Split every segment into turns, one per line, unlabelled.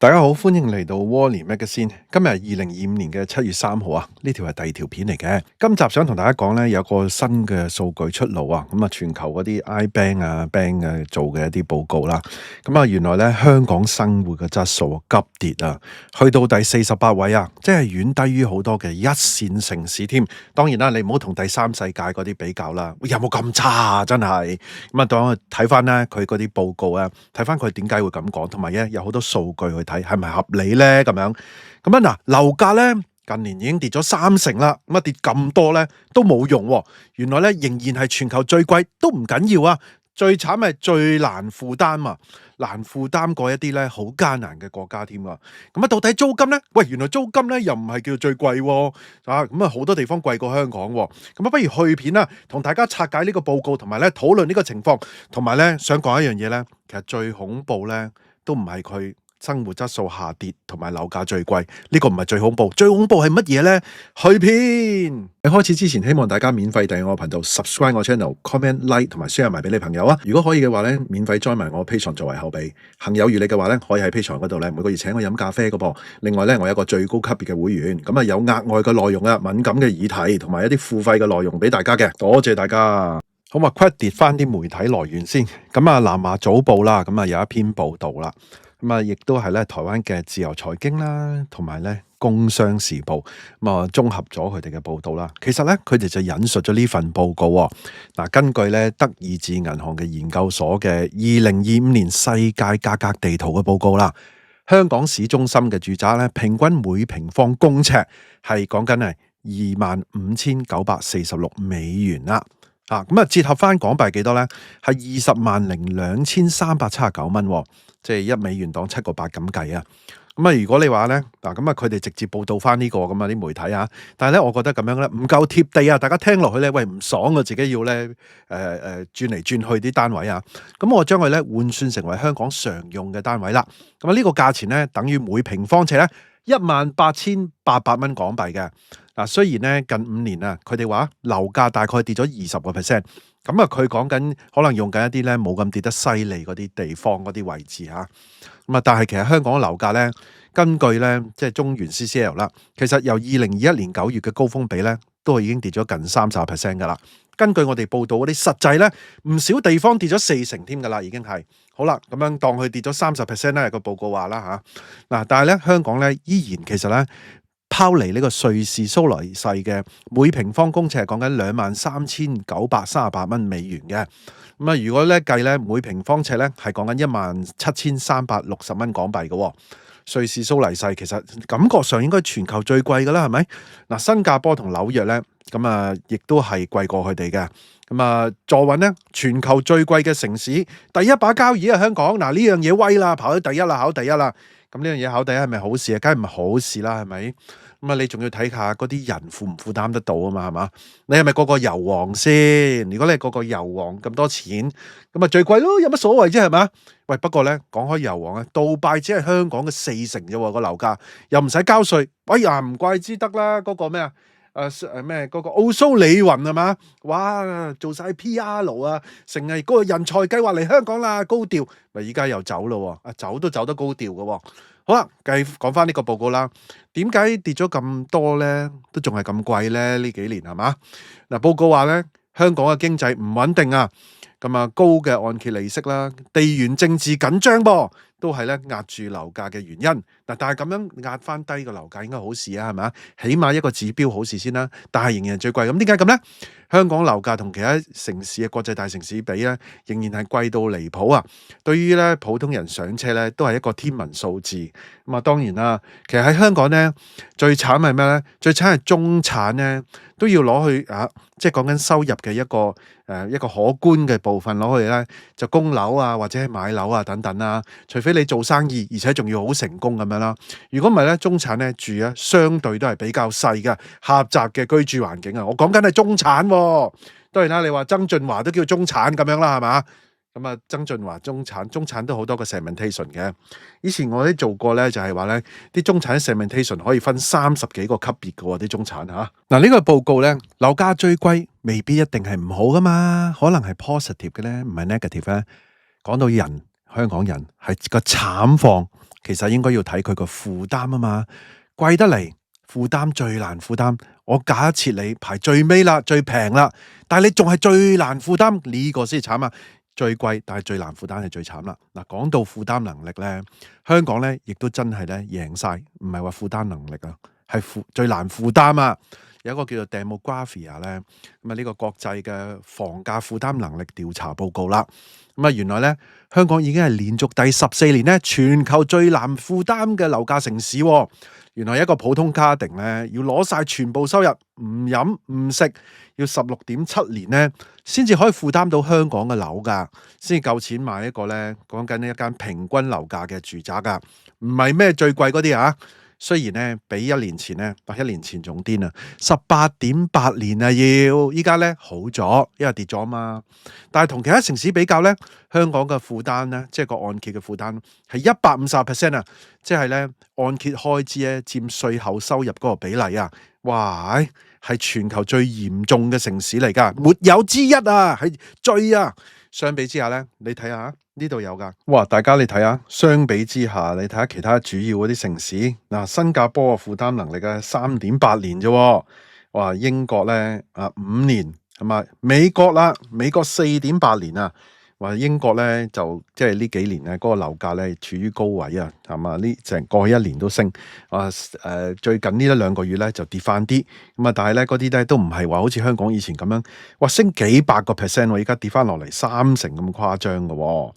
大家好，歡迎嚟到 Wally Magazine。今日係2025年嘅7月3號啊，呢條係第二條片嚟嘅。今集想同大家講呢，有個新嘅數據出爐啊。咁啊，全球嗰啲 iBank 啊、Bank 做嘅一啲報告啦。咁啊，原來呢，香港生活嘅質素急跌啊，去到第48位啊，即係遠低於好多嘅一線城市添。當然啦，你唔好同第三世界嗰啲比較啦。有冇咁差啊？真係咁啊，當我睇翻呢佢嗰啲報告啊，睇翻佢點解會咁講，同埋有好多數據去睇係咪合理咧？咁樣嗱，樓價咧近年已經跌咗30%啦，咁啊跌咁多咧都冇用喎。原來咧仍然係全球最貴都唔緊要啊，最慘係最難負擔啊，難負擔過一啲咧好艱難嘅國家添啊。咁啊，到底租金咧？喂，原來租金咧又唔係叫最貴喎啊！咁啊好多地方貴過香港喎。咁啊，不如去片啦，同大家拆解呢個報告，同埋咧討論呢個情況，同埋咧想講一樣嘢咧，其實最恐怖咧都唔係佢生活質素下跌同埋樓價最貴，呢個唔係最恐怖，最恐怖係乜嘢呢？去片喺開始之前，希望大家免費訂閱我頻道 ，subscribe 我 channel，comment like 同埋 share 埋俾你朋友啊！如果可以嘅話咧，免費 join 埋我 Patreon 作為後備，行有餘力嘅話咧，可以喺 Patreon 嗰度咧每個月請我飲咖啡嘅噃。另外咧，我有一個最高級別嘅會員，咁啊有額外嘅內容啊，敏感嘅議題同埋一啲付費嘅內容俾大家嘅，多謝大家。好嘛，credit 翻啲媒體來源先。咁啊，南華早報啦，咁啊有一篇報道啦。咁啊，亦都係咧台灣嘅自由財經啦，同埋咧工商時報咁啊，綜合咗佢哋嘅報道啦。其實咧，佢哋就引述咗呢份報告喎。嗱，根據咧德意志銀行嘅研究所嘅2025年世界價格地圖嘅報告啦，香港市中心嘅住宅咧，平均每平方公尺係講緊係25,946美元啦。咁啊，折合翻港幣幾多咧？係20,02,379蚊，即係1美元當7個8咁計啊！咁啊，如果你話咧，咁啊，佢哋直接報道翻呢個咁啊啲媒體啊，但係咧，我覺得咁樣咧唔夠貼地啊！大家聽落去咧，喂唔爽啊！自己要咧轉嚟轉去啲單位啊，咁我將佢咧換算成為香港常用嘅單位啦。咁啊，呢個價錢咧等於每平方尺咧18,800蚊港幣嘅。嗱，雖然咧近5年啊，佢哋話樓價大概跌咗20%，咁啊佢講緊可能用緊一啲咧冇咁跌得犀利嗰啲地方嗰啲位置嚇，咁啊但係其實香港嘅樓價咧，根據咧即係中原 CCL 啦，其實由2021年9月嘅高峰比咧，都已經跌咗近30% 噶啦。根據我哋報道嗰啲實際咧，唔少地方跌咗40%添噶啦，已經係好啦。咁樣當佢跌咗30%咧，個報告話啦嚇。嗱，但係咧香港咧依然其實咧。拋離呢個瑞士蘇黎世嘅每平方公尺係講緊23,938蚊美元嘅，咁啊如果咧計咧每平方尺咧係講緊17,360蚊港幣嘅，瑞士蘇黎世其實感覺上應該全球最貴㗎啦，係咪？嗱，新加坡同紐約咧，咁啊亦都係貴過佢哋嘅，咁啊坐穩咧全球最貴嘅城市第一把交椅啊香港，嗱呢樣嘢威啦，跑咗第一啦，考第一啦。咁呢樣嘢考第一係咪好事啊？梗係唔係好事啦，係咪？咁啊，你仲要睇下嗰啲人負唔負擔得到啊嘛，係嘛？你係咪個個油王先？如果你係個個油王咁多錢，咁啊最貴咯，有乜所謂啫？係嘛？喂，不過咧講開油王咧，杜拜只係香港嘅40%啫喎，個樓價又唔使交稅。哎呀，唔怪之得啦，嗰個咩啊？咩嗰個奧蘇里雲係嘛？哇，做晒 PR 啊，成日嗰個人才計劃嚟香港啦，高調咪依家又走咯喎，走都走得高調嘅喎。好啦，繼續講翻呢個報告啦。點解跌咗咁多咧？都仲係咁貴咧？呢幾年係嘛？嗱，報告話咧，香港嘅經濟唔穩定啊，咁啊高嘅按揭利息啦，地緣政治緊張噃，都係咧壓住樓價嘅原因。嗱，但係咁樣壓翻低個樓價應該好事啊，係咪？起碼一個指標好事先啦。但係仍然係最貴。咁點解咁咧？香港樓價同其他城市嘅國際大城市比咧，仍然係貴到離譜啊！對於咧普通人上車咧，都係一個天文數字。咁啊，當然啦，其實喺香港咧，最慘係咩咧？最慘係中產咧，都要攞去即係講緊收入嘅一個可觀嘅部分攞去咧，就供樓啊，或者係買樓啊等等啦。除非你做生意，而且仲要好成功咁樣啦。如果唔係咧，中產咧住啊，相對都係比較細嘅狹窄嘅居住環境啊。我講緊係中產喎。當然啦，你話曾俊華都叫中產咁樣啦，係嘛？咁啊，曾俊華中產都好多個 segmentation 嘅。以前我哋做過咧，就係話咧，啲中產 segmentation 可以分30幾個級別嘅喎，啲中產嚇。嗱，呢個報告咧，樓價最貴未必一定係唔好噶嘛，可能係 positive 嘅咧，唔係 negative 咧。講到人，香港人係個慘況其實應該要睇佢個負擔啊嘛，貴得嚟，負擔最難負擔。我假設你排最尾啦，最平啦，但係你仲係最難負擔，呢個先慘啊！最貴但係最難負擔係最慘啦。嗱，講到負擔能力咧，香港咧亦都真係咧贏晒，唔係話負擔能力啊，係最難負擔啊！有一個叫做 Demographia 咧，咁啊呢個國際嘅房價負擔能力調查報告啦。咁啊原來咧香港已經係連續第14年咧全球最難負擔嘅樓價城市喎。原來一個普通家庭咧要攞晒全部收入，唔飲唔食，要16.7年咧先至可以負擔到香港嘅樓價，先至夠錢買一個咧講緊一間平均樓價嘅住宅噶，唔係咩最貴嗰啲啊。雖然咧比1年前咧，1年前仲癲啊，18.8年啊要，依家咧好咗，因為跌咗嘛。但係同其他城市比較咧，香港嘅負擔咧，即係個按揭嘅負擔係150%啊，即係咧按揭開支咧佔稅後收入嗰個比例啊，哇，係全球最嚴重嘅城市嚟噶，沒有之一啊，係最啊。相比之下咧，你睇下。呢度有噶，哇！大家你睇下，相比之下，你睇下其他主要嗰啲城市，嗱，新加坡嘅負擔能力嘅3.8年啫，哇！英國咧5年，係嘛？美國啦，美國4.8年啊，話英國咧就即係呢幾年咧嗰個樓價咧處於高位啊，係嘛？呢成過去1年都升，最近呢1-2個月咧就跌翻啲，咁啊，但係咧嗰啲咧都唔係話好似香港以前咁樣，哇，升幾百個 percent 喎，而家跌翻落嚟3成咁誇張嘅喎。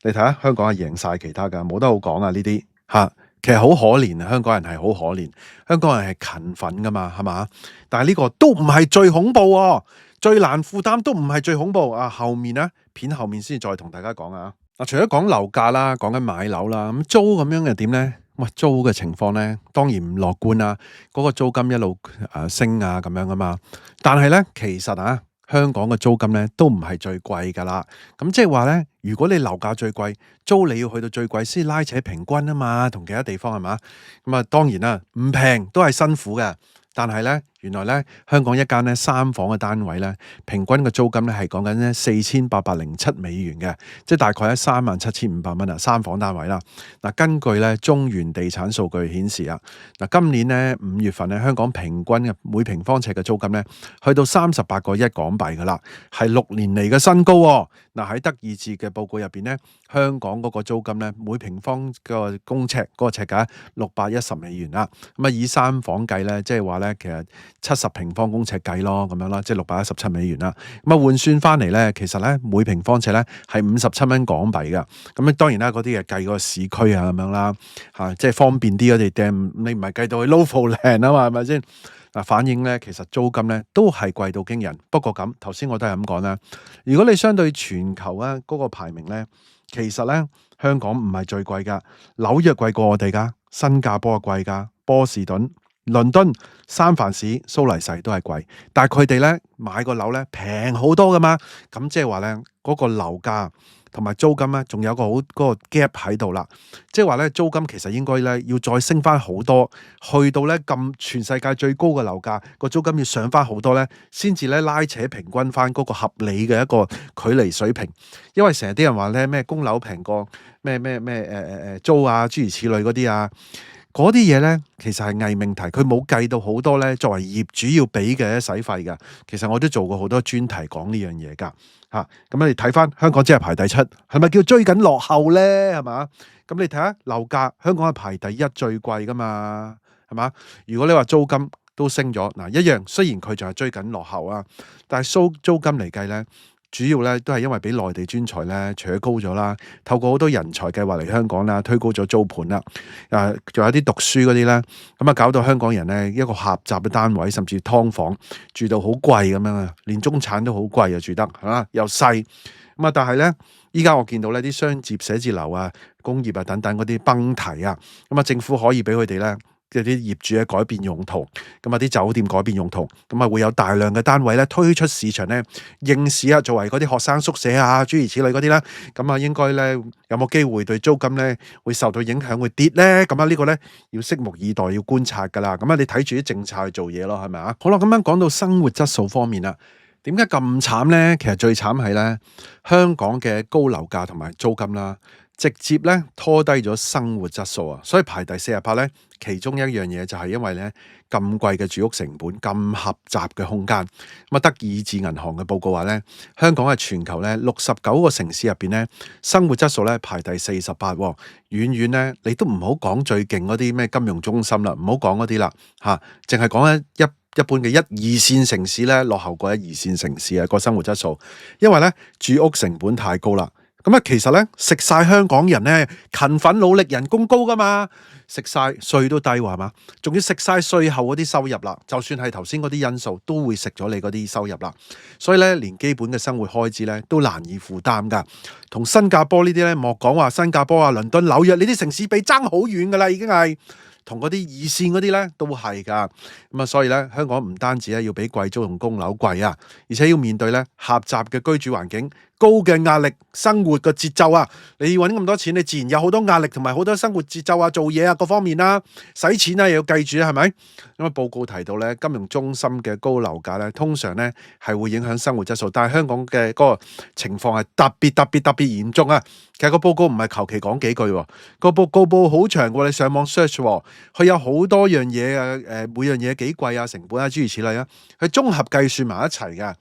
你睇下香港係贏晒其他噶，冇得好講啊呢啲嚇。其實好可憐啊，香港人係好可憐，香港人係勤奮噶嘛，係嘛？但係呢個都唔係最恐怖喎，最難負擔都唔係最恐怖啊！後面咧片後面先再同大家講啊。嗱，除咗講樓價啦，講緊買樓啦，咁租咁樣又點咧？喂，租嘅情況咧當然唔樂觀啦，嗰個租金一路升啊咁樣噶嘛。但係咧其實啊，香港嘅租金咧都唔係最貴噶啦。咁即係話咧，如果你樓價最貴，租你要去到最貴先拉扯平均啊嘛，同其他地方係嘛？咁啊當然啦，唔平都係辛苦嘅。但係咧，原來咧香港一間咧3房嘅單位咧，平均嘅租金咧係講緊咧4807美元嘅，即係大概喺37500蚊啊，3房單位啦。嗱，根據咧中原地產數據顯示啊，嗱今年咧5月份咧香港平均嘅每平方尺嘅租金咧去到38個1港幣噶啦，係6年嚟嘅新高喎。嗱，喺德意志嘅報告入邊咧，香港嗰個租金咧每平方個公尺嗰個尺價610美元啦。咁啊以3房計咧，即係話咧其實70平方公尺計咯，咁樣啦，即係617美元啦。咁啊換算翻嚟咧，其實咧每平方尺咧係57蚊港幣噶。咁咧當然啦，嗰啲係計個市區啊咁樣啦，嚇即係方便啲。我哋訂你唔係計到去 Lofoten 啊嘛，係咪先？嗱，反映咧其實租金咧都係貴到驚人。不過咁頭先我都係咁講啦。如果你相對全球啊嗰個排名咧，其實咧香港唔係最貴噶，紐約貴過我哋噶，新加坡貴噶，波士頓、倫敦、三藩市、蘇黎世都係貴，但係佢哋咧買個樓咧平好多噶嘛。咁即係話咧嗰個樓價同埋租金咧，仲有個好嗰個 gap 喺度啦。即係話咧，租金其實應該咧要再升翻好多，去到咧咁全世界最高嘅樓價，個租金要上翻好多咧，先至咧拉扯平均翻嗰個合理嘅一個距離水平。因為成日啲人話咧咩供樓平過咩租啊，諸如此類嗰啲啊，嗰啲嘢咧其實係偽命題，佢冇計到好多咧作為業主要俾嘅使費㗎。其實我都做過好多專題講呢樣嘢㗎。咁你睇翻香港只係排第7，係咪叫追緊落後咧？係嘛？咁你睇下樓價，香港係排第1最貴噶嘛？係嘛？如果你話租金都升咗，嗱一樣，雖然佢仲係追緊落後啊，但係租金嚟計咧，主要咧都係因為俾內地專才咧扯高咗啦，透過好多人才計劃嚟香港啦，推高咗租盤啦，仲有啲讀書嗰啲咧，咁啊搞到香港人咧一個狹窄嘅單位，甚至劏房住到好貴咁樣啊，連中產都好貴啊，住得係嘛，又細咁啊，但係咧依家我見到咧啲商業寫字樓啊、工業啊等等嗰啲崩堤啊，咁啊政府可以俾佢哋咧。即係啲業主咧改變用途，咁啊啲酒店改變用途，咁啊會有大量嘅單位咧推出市場咧應市啊，作為嗰啲學生宿舍啊諸如此類嗰啲啦，咁啊應該咧有冇機會對租金咧會受到影響會跌咧？咁啊呢個咧要拭目以待，要觀察噶啦。咁啊你睇住啲政策去做嘢咯，係咪啊？好啦，咁樣講到生活質素方面啦，點解咁慘咧？其實最慘係咧香港嘅高樓價同埋租金啦。直接咧拖低咗生活質素啊！所以排第48咧，其中一樣嘢就係因為咧咁貴嘅住屋成本、咁狹窄嘅空間。咁啊，德意志銀行嘅報告話咧，香港係全球咧69個城市入邊咧，生活質素咧排第48，遠遠咧你都唔好講最勁嗰啲咩金融中心啦，唔好講嗰啲啦嚇，淨係講一般嘅1、2線城市咧，落後過1、2線城市啊個生活質素，因為咧住屋成本太高啦。咁啊，其實咧食晒香港人咧勤奮努力，人工高噶嘛，食晒稅都低喎，係嘛？仲要食晒稅後嗰啲收入啦，就算係頭先嗰啲因素，都會食咗你嗰啲收入啦。所以咧，連基本嘅生活開支咧都難以負擔噶。同新加坡呢啲咧，莫講話新加坡啊、倫敦、紐約呢啲城市比爭好遠噶啦，已經係。同嗰啲2線嗰啲咧都係㗎，咁啊，所以咧香港唔單止咧要俾貴租同供樓貴啊，而且要面對咧狹窄嘅居住環境、高嘅壓力、生活嘅節奏啊，你要揾咁多錢，你自然有好多壓力同埋好多生活節奏啊、做嘢啊各方面啦，使錢啊又要計住啊，係咪？咁啊報告提到咧，金融中心嘅高樓價咧，通常咧係會影響生活質素，但係香港嘅嗰個情況係特別嚴重啊！其實個報告唔係求其講幾句喎，個報告好長喎，你上網 search 喎，佢有好多樣嘢啊，每樣嘢幾貴啊，成本啊，諸如此類啊，佢綜合計算埋一齊嘅。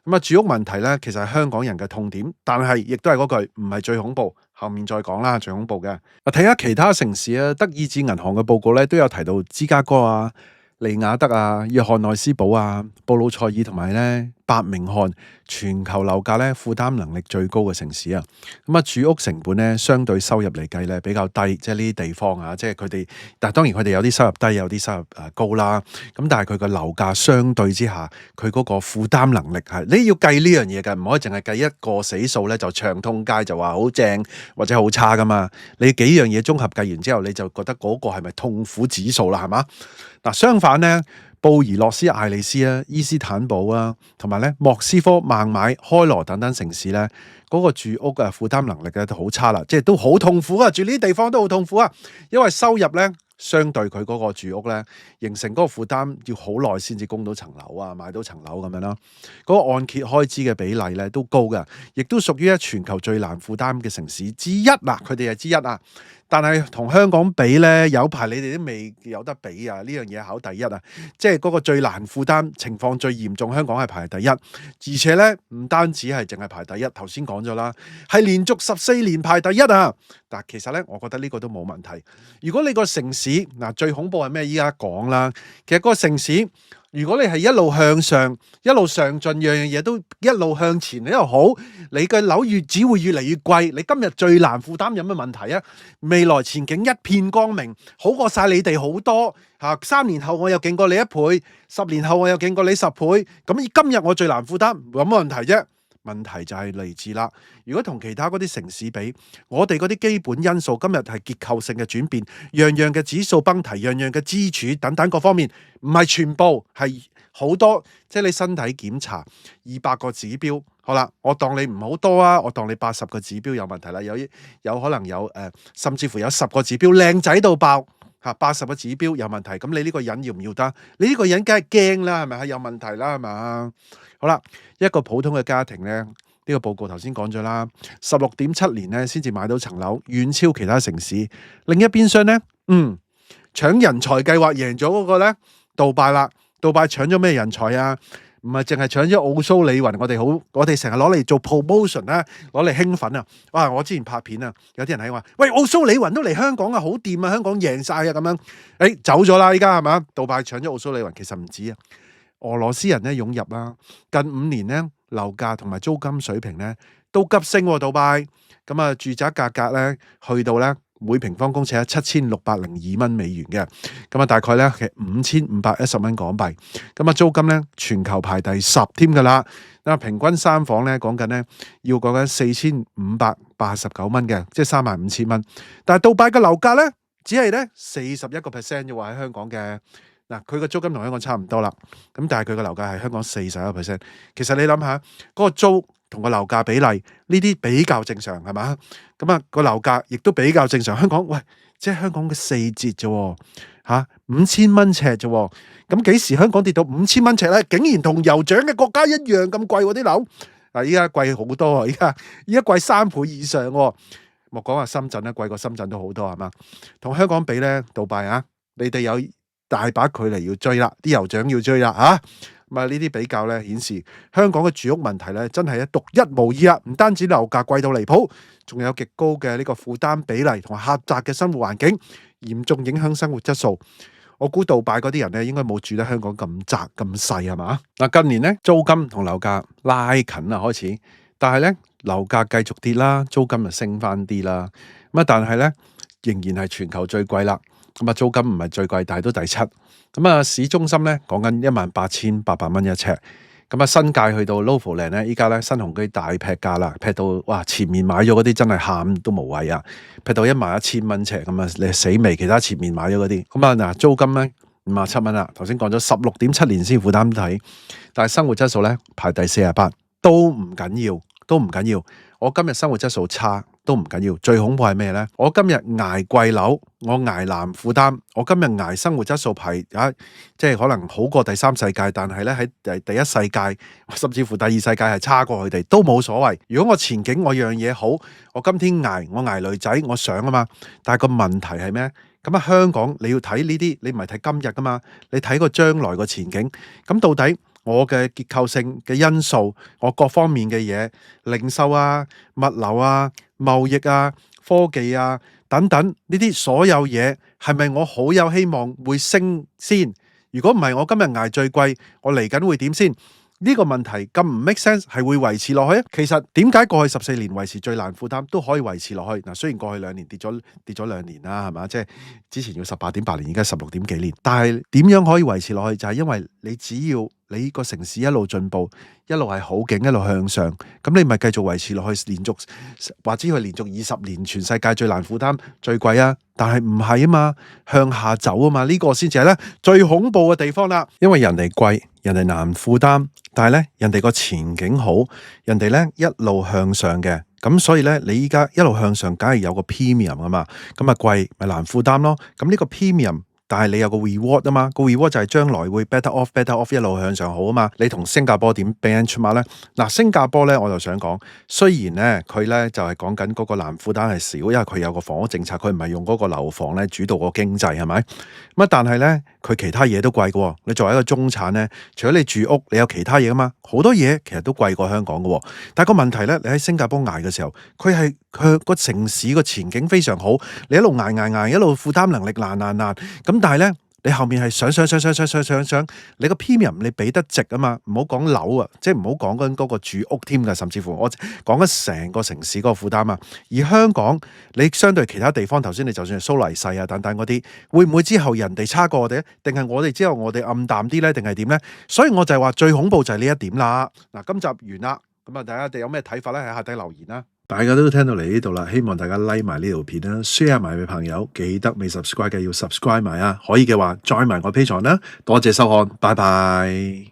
咁啊，住屋問題咧，其實係香港人嘅痛點，但係亦都係嗰句，唔係最恐怖，後面再講啦，最恐怖嘅。睇下其他城市啊，德意志銀行嘅報告咧都有提到芝加哥啊、利雅得啊、約翰內斯堡啊、布魯塞爾同埋咧伯明翰，全球樓價咧負擔能力最高嘅城市啊。咁啊，住屋成本咧相對收入嚟計咧比較低，即係呢啲地方啊，即係佢哋，但係當然佢哋有啲收入低，有啲收入高啦。咁但係佢個樓價相對之下，佢嗰個負擔能力係你要計呢樣嘢嘅，唔可以淨係計一個死數咧就長通街就話好正或者好差噶嘛。你幾樣嘢綜合計完之後，你就覺得嗰個係咪痛苦指數啦？係嘛？嗱，相反咧，布宜諾斯艾利斯啊、伊斯坦堡啊，同埋咧莫斯科、孟買、開羅等等城市咧，嗰個住屋嘅負擔能力咧都好差啦，即係都好痛苦啊！住呢啲地方都好痛苦啊，因為收入咧相對佢嗰個住屋咧，形成嗰個負擔要好耐先至供到層樓啊，買到層樓咁樣啦。嗰個按揭開支嘅比例咧都高嘅，亦都屬於全球最難負擔嘅城市之一啦。佢哋係之一啊。但係同香港比咧，有排你哋都未有得比啊！呢樣嘢考第一啊，即係嗰個最難負擔情況最嚴重，香港係排第一，而且咧唔單止係淨係排第一，頭先講咗啦，係連續14年排第一啊！但其實咧，我覺得呢個都冇問題。如果你個城市嗱最恐怖係咩？依家講啦，其實嗰個城市。如果你係一路向上、一路上進，樣樣嘢都一路向前，你又好，你嘅樓只會越嚟越貴。你今日最難負擔有咩問題啊？未來前景一片光明，好過晒你哋好多嚇。3年後我又勁過你1倍，10年後我又勁過你10倍。咁今日我最難負擔，有乜問題啫？問題就係嚟自啦。如果同其他嗰啲城市比，我哋嗰啲基本因素今日係結構性嘅轉變，樣樣嘅指數崩提，樣樣嘅支柱等等各方面，唔係全部係好多。即係你身體檢查200個指標，好啦，我當你唔好多啊，我當你80個指標有問題啦，有可能有甚至乎有10個指標靚仔到爆嚇，80個指標有問題，咁你呢個人要唔要得？你呢個人梗係驚啦，係咪？係有問題啦，係嘛？好啦，一個普通嘅家庭咧，呢個報告頭先講咗啦，16.7年咧先至買到層樓，遠超其他城市。另一邊廂咧，搶人才計劃贏咗嗰個咧，杜拜啦。杜拜搶咗咩人才啊？唔係淨係搶咗奧蘇里雲，我哋成日攞嚟做 promotion 啦，攞嚟興奮啊！哇！我之前拍片啊，有啲人喺話：喂，奧蘇里雲都嚟香港啊，好掂啊，香港贏晒啊咁樣。走咗啦，依家係嘛？杜拜搶咗奧蘇里雲，其實唔止啊。俄羅斯人咧湧入啦，近5年咧樓價同埋租金水平咧都急升喎，杜拜。咁啊，住宅價格咧去到咧每平方公尺7602蚊美元嘅，咁啊大概咧係5510蚊港幣。咁啊租金咧全球排第10添㗎啦。咁啊平均3房咧講緊咧要講緊4589蚊嘅，即係35000蚊。但係杜拜嘅樓價咧只係咧41%啫喎，喺香港嘅。嗱，佢個租金同香港差唔多啦，咁但係佢個樓價係香港41%。其實你諗下，嗰個租同個樓價比例，呢啲比較正常係嘛？咁啊個樓價亦都比較正常。香港喂，即係香港嘅4折啫，嚇5000蚊尺啫。咁幾時香港跌到5000蚊尺咧？竟然同酋長嘅國家一樣咁貴喎啲樓。嗱，依家貴好多啊！依家貴3倍以上喎。莫講話深圳啦，貴過深圳都好多係嘛？同香港比咧，杜拜啊，你哋有大把距離要追啦，啲酋長要追啦嚇。咁啊，呢啲比較咧顯示香港嘅住屋問題咧，真係獨一無二啊！唔單止樓價貴到離譜，仲有極高嘅呢個負擔比例同狹窄嘅生活環境，嚴重影響生活質素。我估杜拜嗰啲人咧，應該冇住得香港咁窄咁細係嘛？嗱，近年咧租金同樓價拉近啦開始，但係咧樓價繼續跌啦，租金就升翻啲啦。咁啊，但係咧仍然係全球最貴啦。咁啊，租金唔係最貴，但係都第七。咁啊，市中心咧講緊18,800蚊一尺。咁啊，新界去到 Lofoland 咧，依家咧新鴻基大劈價啦，劈到哇前面買咗嗰啲真係喊都無謂啊，劈到11,000蚊尺咁啊，你死未？其他前面買咗嗰啲，咁啊嗱，租金咧57蚊啦，頭先講咗16.7年先負擔得起，但係生活質素咧排第48，都唔緊要，都唔緊要。我今日生活質素差都唔緊要，最恐怖係咩呢？我今日捱貴樓，我捱難負擔，我今日捱生活質素排即係可能好過第三世界，但係咧喺第一世界，甚至乎第二世界係差過佢哋，都冇所謂。如果我前景我樣嘢好，我今天我捱女仔，我想啊嘛。但係個問題係咩？咁啊，香港你要睇呢啲，你唔係睇今日噶嘛，你睇個將來個前景。咁到底我嘅結構性嘅因素，我各方面嘅嘢，零售啊、物流啊、貿易啊、科技啊等等呢啲所有嘢，係咪我好有希望會升先？如果唔係，我今日捱最貴，我嚟緊會點先？呢個問題咁唔 make sense 係會維持落去？其實點解過去14年維持最難負擔都可以維持落去？嗱，雖然過去2年跌咗2年啦，係嘛？即係之前要18.8年，而家16點幾年，但係點樣可以維持落去？就係因為你只要你個城市一路進步，一路係好景，一路向上，咁你咪繼續維持落去，連續或者係連續20年全世界最難負擔最貴啊！但係唔係啊嘛，向下走啊嘛，呢個先至係咧最恐怖嘅地方啦。因為人哋貴，人哋難負擔，但係咧人哋個前景好，人哋咧一路向上嘅，咁所以咧你依家一路向上，梗係有個 premium 啊嘛，咁啊貴咪難負擔咯。咁呢個 premium，但係你有個 reward 啊嘛，個 reward 就係將來會 better off 一路向上好啊嘛。你同新加坡點 benchmark 咧？嗱，新加坡咧我就想講，雖然咧佢咧就係講緊嗰個難負擔係少，因為佢有個房屋政策，佢唔係用嗰個樓房咧主導個經濟係咪？咁啊，但係咧佢其他嘢都貴嘅喎。你作為一個中產咧，除咗你住屋，你有其他嘢啊嘛，好多嘢其實都貴過香港嘅喎。但係個問題咧，你喺新加坡捱嘅時候，佢個城市個前景非常好，你一路捱，一路負擔能力難咁。但係咧，你後面係上，你個 premium 你俾得值啊嘛，唔好講樓啊，即係唔好講緊嗰個住屋添㗎，甚至乎我講緊成個城市嗰個負擔啊。而香港你相對其他地方，頭先你就算係蘇黎世啊等等嗰啲，會唔會之後人哋差過我哋咧？定係我哋之後我哋暗淡啲咧？定係點咧？所以我就係話最恐怖就係呢一點啦。嗱，今集完啦，咁啊，大家有咩睇法咧？喺下底留言啦。大家都聽到嚟呢度啦，希望大家 like 埋呢條片啦 ，share 埋俾朋友，記得未 subscribe 嘅要 subscribe 埋啊，可以嘅話 join 埋我 Patreon啦，多謝收看，拜拜。